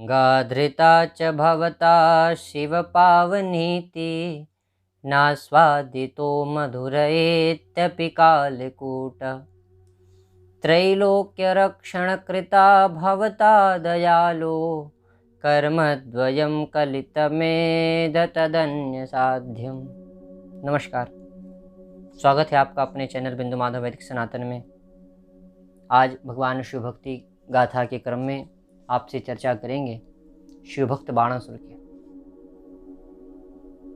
गाधृता च भवता शिवपावनीति नास्वादितो मधुरयेत्यपि कालकूटः त्रैलोक्यरक्षणकृता भवता दयालो कर्मद्वयं कलितमेध तदन्यसाध्यम। नमस्कार, स्वागत है आपका अपने चैनल बिंदु माधव वैदिक सनातन में। आज भगवान शिव भक्ति गाथा के क्रम में आपसे चर्चा करेंगे शिवभक्त बाणासुर के।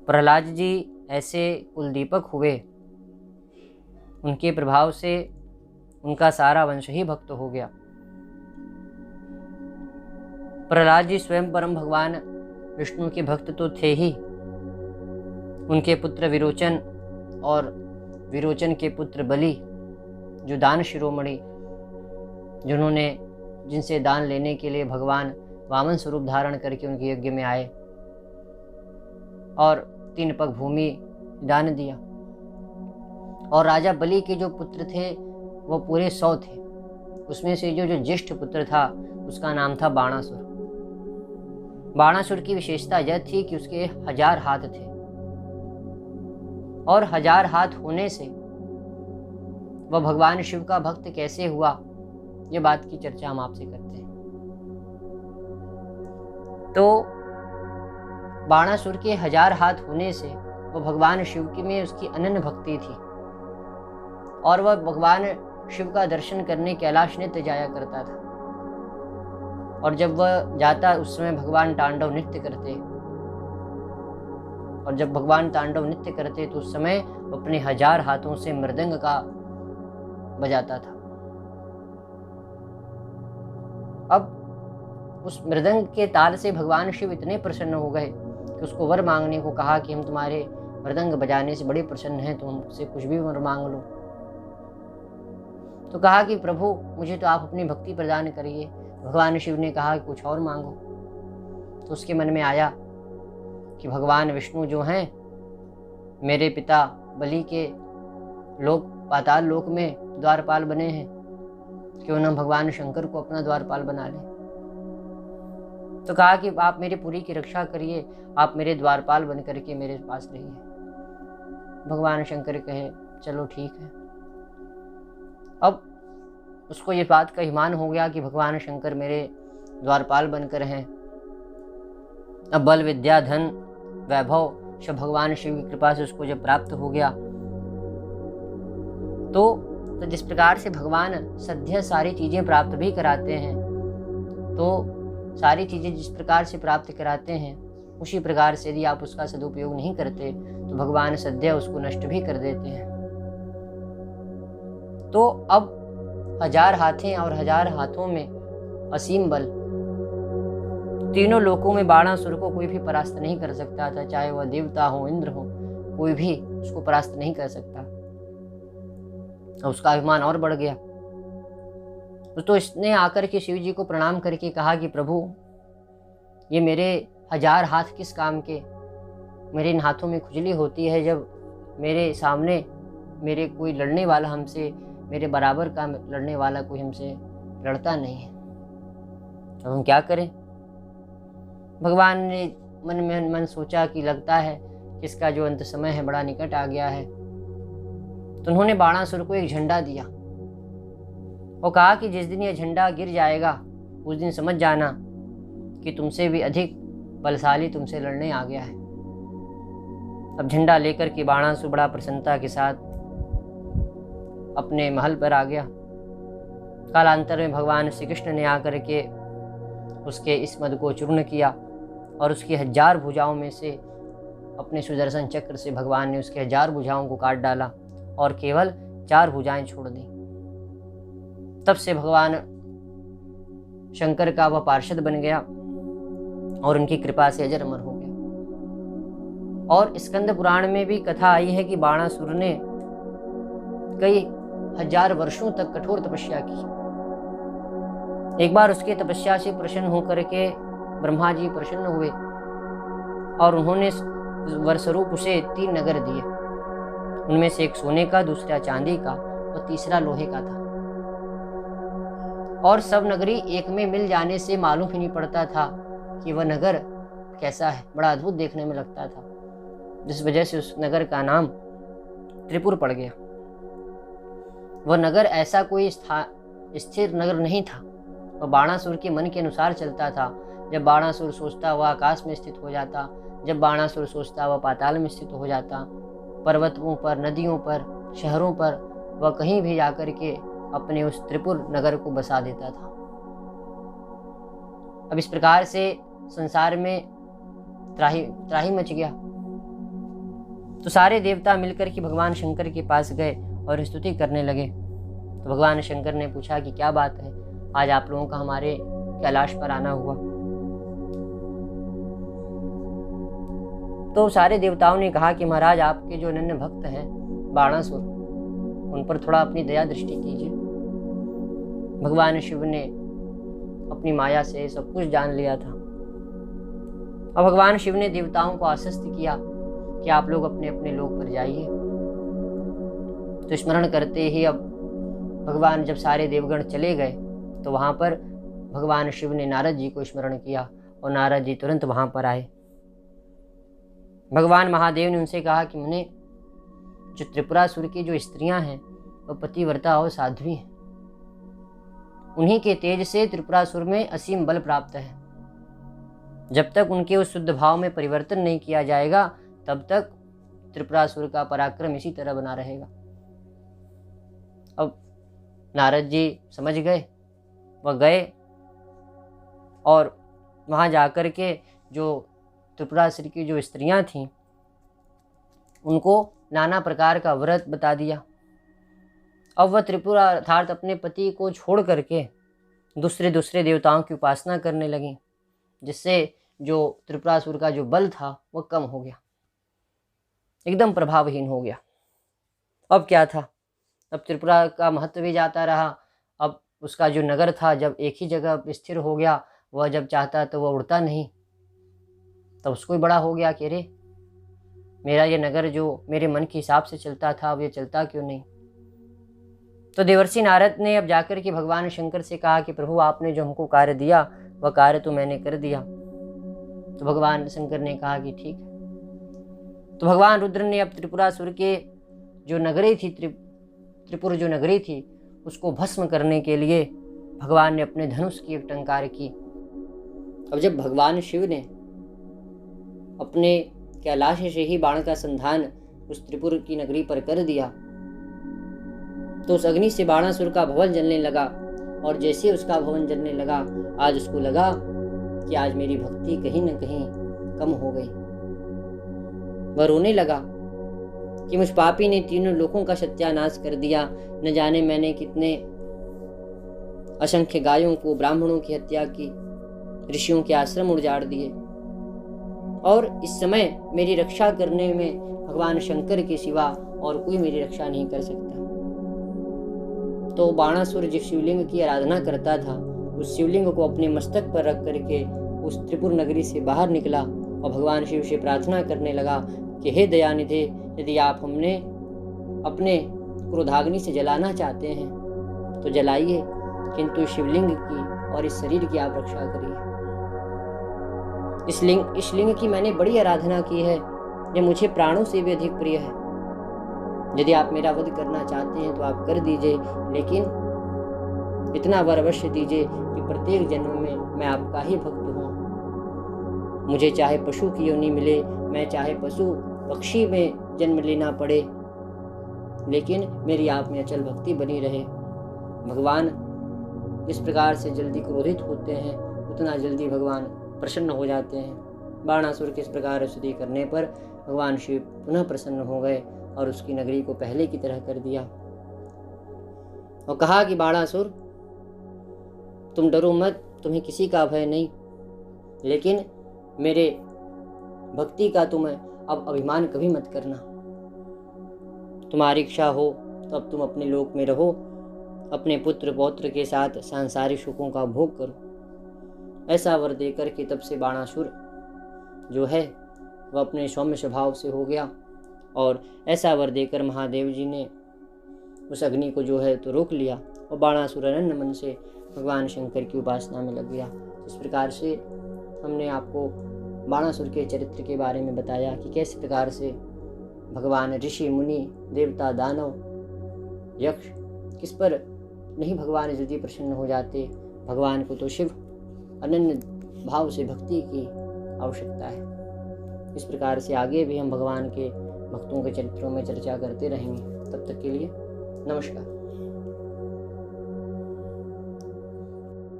प्रहलाद जी ऐसे कुलदीपक हुए, उनके प्रभाव से उनका सारा वंश ही भक्त हो गया। प्रहलाद जी स्वयं परम भगवान विष्णु के भक्त तो थे ही, उनके पुत्र विरोचन और विरोचन के पुत्र बलि, जो दान शिरोमणि, जिनसे दान लेने के लिए भगवान वामन स्वरूप धारण करके उनके यज्ञ में आए और 3 पग भूमि दान दिया। और राजा बलि के जो पुत्र थे वो पूरे 100 थे। उसमें से जो ज्येष्ठ पुत्र था उसका नाम था बाणासुर। बाणासुर की विशेषता यह थी कि उसके 1000 हाथ थे, और 1000 हाथ होने से वह भगवान शिव का भक्त कैसे हुआ, ये बात की चर्चा हम आपसे करते हैं। तो बाणासुर के 1000 हाथ होने से वह भगवान शिव की में उसकी अनन्य भक्ति थी, और वह भगवान शिव का दर्शन करने कैलाश नृत्य जाया करता था। और जब वह जाता उस समय भगवान तांडव नृत्य करते, और जब भगवान तांडव नृत्य करते तो उस समय अपने 1000 हाथों से मृदंग का बजाता था। अब उस मृदंग के ताल से भगवान शिव इतने प्रसन्न हो गए कि उसको वर मांगने को कहा कि हम तुम्हारे मृदंग बजाने से बड़े प्रसन्न हैं, तो हमसे कुछ भी वर मांग लो। तो कहा कि प्रभु मुझे तो आप अपनी भक्ति प्रदान करिए। भगवान शिव ने कहा कि कुछ और मांगो। तो उसके मन में आया कि भगवान विष्णु जो हैं मेरे पिता बलि के पाताल लोक में द्वारपाल बने हैं, क्यों न भगवान शंकर को अपना द्वारपाल बना ले। तो कहा कि आप मेरी पुरी की रक्षा करिए, आप मेरे द्वारपाल बन करके मेरे पास रहिए। भगवान शंकर कहे चलो ठीक है। अब उसको ये बात का ईमान हो गया कि भगवान शंकर मेरे द्वारपाल बनकर हैं। अब बल विद्या धन वैभव सब भगवान शिव की कृपा से उसको जब प्राप्त हो गया, तो जिस प्रकार से भगवान सद्य सारी चीज़ें प्राप्त भी कराते हैं, तो सारी चीज़ें जिस प्रकार से प्राप्त कराते हैं उसी प्रकार से यदि आप उसका सदुपयोग नहीं करते तो भगवान सद्य उसको नष्ट भी कर देते हैं। तो अब 1000 हाथें और 1000 हाथों में असीम बल, तीनों लोकों में बाणासुर को कोई भी परास्त नहीं कर सकता था, चाहे वह देवता हो इंद्र हो, कोई भी उसको परास्त नहीं कर सकता। उसका अभिमान और बढ़ गया। तो इसने आकर के शिव जी को प्रणाम करके कहा कि प्रभु ये मेरे 1000 हाथ किस काम के, मेरे इन हाथों में खुजली होती है जब मेरे सामने मेरे कोई लड़ने वाला हमसे, मेरे बराबर का लड़ने वाला कोई हमसे लड़ता नहीं है, तो हम क्या करें। भगवान ने मन में मन सोचा कि लगता है कि इसका जो अंत समय है बड़ा निकट आ गया है। तो उन्होंने बाणासुर को एक झंडा दिया और कहा कि जिस दिन यह झंडा गिर जाएगा उस दिन समझ जाना कि तुमसे भी अधिक बलशाली तुमसे लड़ने आ गया है। अब झंडा लेकर के बाणासुर बड़ा प्रसन्नता के साथ अपने महल पर आ गया। कालांतर में भगवान श्री कृष्ण ने आकर के उसके इस मद को चूर्ण किया और उसकी 1000 भुजाओं में से अपने सुदर्शन चक्र से भगवान ने उसके 1000 भुजाओं को काट डाला और केवल 4 भुजाएं छोड़ दी। तब से भगवान शंकर का वह पार्षद बन गया और उनकी कृपा से अजर अमर हो गया। और स्कंद पुराण में भी कथा आई है कि बाणासुर ने कई 1000 वर्षों तक कठोर तपस्या की। एक बार उसके तपस्या से प्रसन्न होकर के ब्रह्मा जी प्रसन्न हुए और उन्होंने वरस्वरूप उसे 3 नगर दिए। उनमें से एक सोने का, दूसरा चांदी का और तीसरा लोहे का था। और सब नगरी एक में मिल जाने से मालूम ही नहीं पड़ता था कि वह नगर कैसा है, बड़ा अद्भुत देखने में लगता था, जिस वजह से उस नगर का नाम त्रिपुर पड़ गया। वह नगर ऐसा कोई स्थिर नगर नहीं था, वह बाणासुर के मन के अनुसार चलता था। जब बाणासुर सोचता वह आकाश में स्थित हो जाता, जब बाणासुर सोचता वह पाताल में स्थित हो जाता। पर्वतों पर, नदियों पर, शहरों पर वह कहीं भी जाकर के अपने उस त्रिपुर नगर को बसा देता था। अब इस प्रकार से संसार में त्राही मच गया। तो सारे देवता मिलकर के भगवान शंकर के पास गए और स्तुति करने लगे। तो भगवान शंकर ने पूछा कि क्या बात है, आज आप लोगों का हमारे कैलाश पर आना हुआ। तो सारे देवताओं ने कहा कि महाराज, आपके जो अनन्य भक्त हैं बाणासुर, उन पर थोड़ा अपनी दया दृष्टि कीजिए। भगवान शिव ने अपनी माया से सब कुछ जान लिया था। अब भगवान शिव ने देवताओं को आश्वस्त किया कि आप लोग अपने अपने लोक पर जाइए। तो स्मरण करते ही अब भगवान जब सारे देवगण चले गए तो वहां पर भगवान शिव ने नारद जी को स्मरण किया और नारद जी तुरंत वहां पर आए। भगवान महादेव ने उनसे कहा कि मुने, जो त्रिपुरासुर की जो स्त्रियां हैं वो पतिव्रता और साध्वी हैं। उन्हीं के तेज से त्रिपुरासुर में असीम बल प्राप्त है। जब तक उनके उस शुद्ध भाव में परिवर्तन नहीं किया जाएगा तब तक त्रिपुरासुर का पराक्रम इसी तरह बना रहेगा। अब नारद जी समझ गए, वह गए और वहाँ जाकर के जो त्रिपुरासुर की जो स्त्रियां थीं उनको नाना प्रकार का व्रत बता दिया। अब वह त्रिपुरा अर्थात अपने पति को छोड़ करके दूसरे देवताओं की उपासना करने लगी, जिससे जो त्रिपुरासुर का जो बल था वह कम हो गया, एकदम प्रभावहीन हो गया। अब क्या था, अब त्रिपुरा का महत्व भी जाता रहा। अब उसका जो नगर था जब एक ही जगह स्थिर हो गया, वह जब चाहता तो वह उड़ता नहीं, तब उसको ही बड़ा हो गया कि अरे मेरा ये नगर जो मेरे मन के हिसाब से चलता था अब ये चलता क्यों नहीं। तो देवर्षि नारद ने अब जाकर के भगवान शंकर से कहा कि प्रभु, आपने जो हमको कार्य दिया वह कार्य तो मैंने कर दिया। तो भगवान शंकर ने कहा कि ठीक है। तो भगवान रुद्र ने अब त्रिपुरासुर के जो नगरी थी, त्रिपुर जो नगरी थी, उसको भस्म करने के लिए भगवान ने अपने धनुष की एक टंकार की। अब जब भगवान शिव ने अपने कैलाश से ही बाण का संधान उस त्रिपुर की नगरी पर कर दिया तो उस अग्नि से बाणासुर का भवन जलने लगा। और जैसे उसका भवन जलने लगा, आज उसको लगा कि आज मेरी भक्ति कहीं न कहीं कम हो गई। वह रोने लगा कि मुझ पापी ने तीनों लोकों का सत्यानाश कर दिया। न जाने मैंने कितने असंख्य गायों को, ब्राह्मणों की हत्या की, ऋषियों के आश्रम उजाड़ दिए, और इस समय मेरी रक्षा करने में भगवान शंकर के सिवा और कोई मेरी रक्षा नहीं कर सकता। तो बाणासुर जिस शिवलिंग की आराधना करता था, उस शिवलिंग को अपने मस्तक पर रख करके उस त्रिपुर नगरी से बाहर निकला और भगवान शिव से प्रार्थना करने लगा कि हे दयानिधे, यदि आप हमने अपने क्रोधाग्नि से जलाना चाहते हैं तो जलाइए, किंतु शिवलिंग की और इस शरीर की आप रक्षा करिए। इस लिंग की मैंने बड़ी आराधना की है, ये मुझे प्राणों से भी अधिक प्रिय है। यदि आप मेरा वध करना चाहते हैं तो आप कर दीजिए, लेकिन इतना वर अवश्य दीजिए कि प्रत्येक जन्म में मैं आपका ही भक्त हूँ। मुझे चाहे पशु की योनि मिले, मैं चाहे पशु पक्षी में जन्म लेना पड़े, लेकिन मेरी आप में अचल भक्ति बनी रहे। भगवान जिस प्रकार से जल्दी क्रोधित होते हैं उतना जल्दी भगवान प्रसन्न हो जाते हैं। बाणासुर के इस प्रकार स्तुति करने पर भगवान शिव पुनः प्रसन्न हो गए और उसकी नगरी को पहले की तरह कर दिया और कहा कि बाणासुर, तुम डरो मत, तुम्हें किसी का भय नहीं, लेकिन मेरे भक्ति का तुम अब अभिमान कभी मत करना। तुम्हारी इच्छा हो तो अब तुम अपने लोक में रहो, अपने पुत्र पौत्र के साथ सांसारिक सुखों का भोग करो। ऐसा वर देकर के तब से बाणासुर जो है वह अपने सौम्य स्वभाव से हो गया, और ऐसा वर देकर महादेव जी ने उस अग्नि को जो है तो रोक लिया और बाणासुर अनन्य मन से भगवान शंकर की उपासना में लग गया। इस प्रकार से हमने आपको बाणासुर के चरित्र के बारे में बताया कि कैसे प्रकार से भगवान, ऋषि, मुनि, देवता, दानव, यक्ष किस पर नहीं भगवान यदि प्रसन्न हो जाते। भगवान को तो शिव अनन्य भाव से भक्ति की आवश्यकता है। इस प्रकार से आगे भी हम भगवान के भक्तों के चरित्रों में चर्चा करते रहेंगे। तब तक के लिए नमस्कार।